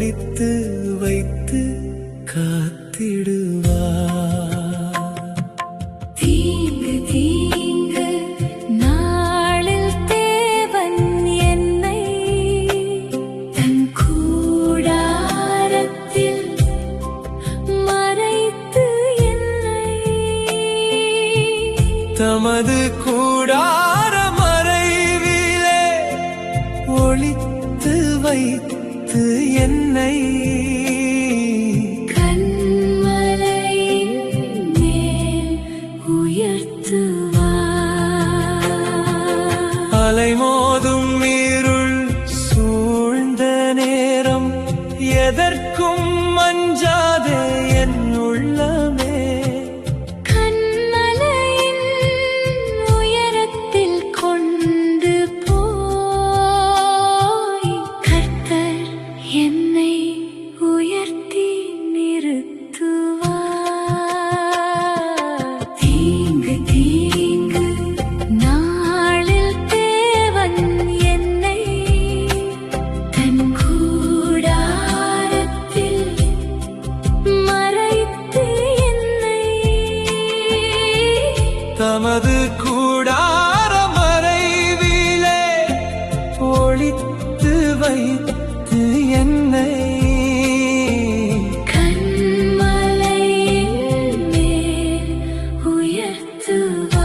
ஒளித்து வைத்து காத்திடுவார். தீங்கு தீங்கு நாளில் தேவன் என்னை தன் கூடாரத்தில் மறைத்து என்னை தமது கூடார மறைவிலே ஒளித்து வைத்து என்னை கன்மலையின் மேல் உயர்த்துவார். அலைமோதும் இருள் சூழ்ந்த நேரம் எதற்கும் மஞ்சாதே என் உள்ளமே. கன்மலையின் உயரத்தில் கொண்டு போய் கர்த்தர் என்னை உயர்த்தி நிறுத்துவார். தீங்கு தீங்கு நாளில் தேவன் என்னை தன் கூடாரத்தில் மறைத்து என்னை தமது கூடார மறைவிலே ஒளித்து வைத்து என்னை கன்மலையின் மேல் உயர்த்துவார்.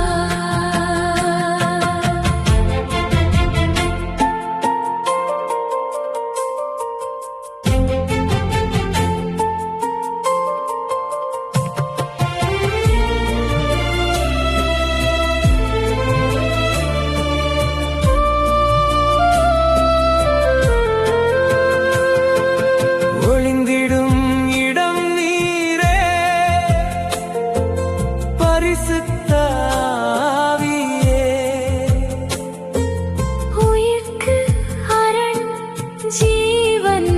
ஒளிந்திடும் இடம் நீரே பரிசுத்த ஆவியே. உயிர்க்கு அரண் ஜீவன்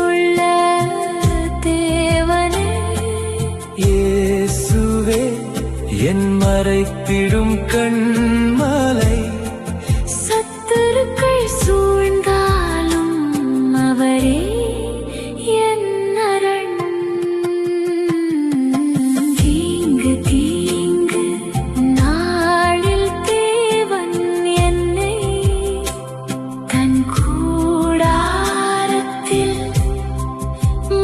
உள்ள தேவனே, இயேசுவே என் மறைத்திடும் கண்மலை. சத்துருக்கள் சூழ்ந்தாலும் அவரே என் அரண். தீங்கு தீங்கு நாளில் தேவன் என்னை தன் கூடாரத்தில்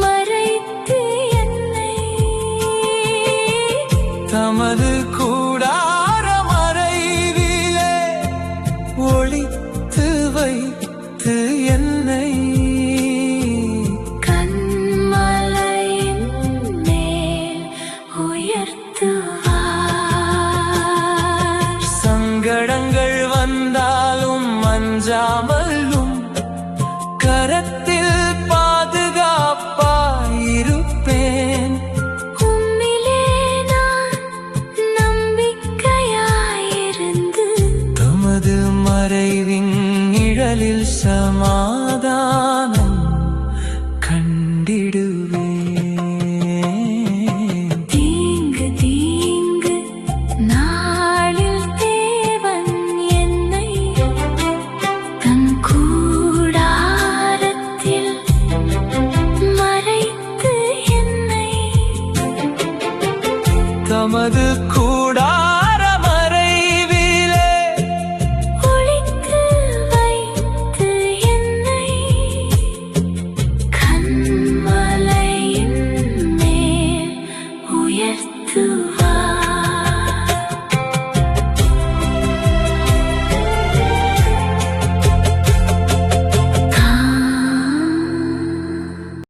மறைத்து என்னை தமது கூடார மறைவிலே ஒளித்து வைத்து என்னை கன்மலையின் மேல் உயர்த்துவார். சங்கடங்கள் வந்தாலும் அஞ்சாமலும் கரத்தில் பாதுகாப்பாயிருப்பேன். உம்மிலே நான் நம்பிக்கையாயிருந்து தமது மறைவின் நிழலில் சமாதானம் கண்டிடுவேன். தீங்கு தீங்கு நாளில் தேவன் என்னை தன் கூடாரத்தில் மறைத்து என்னை தமது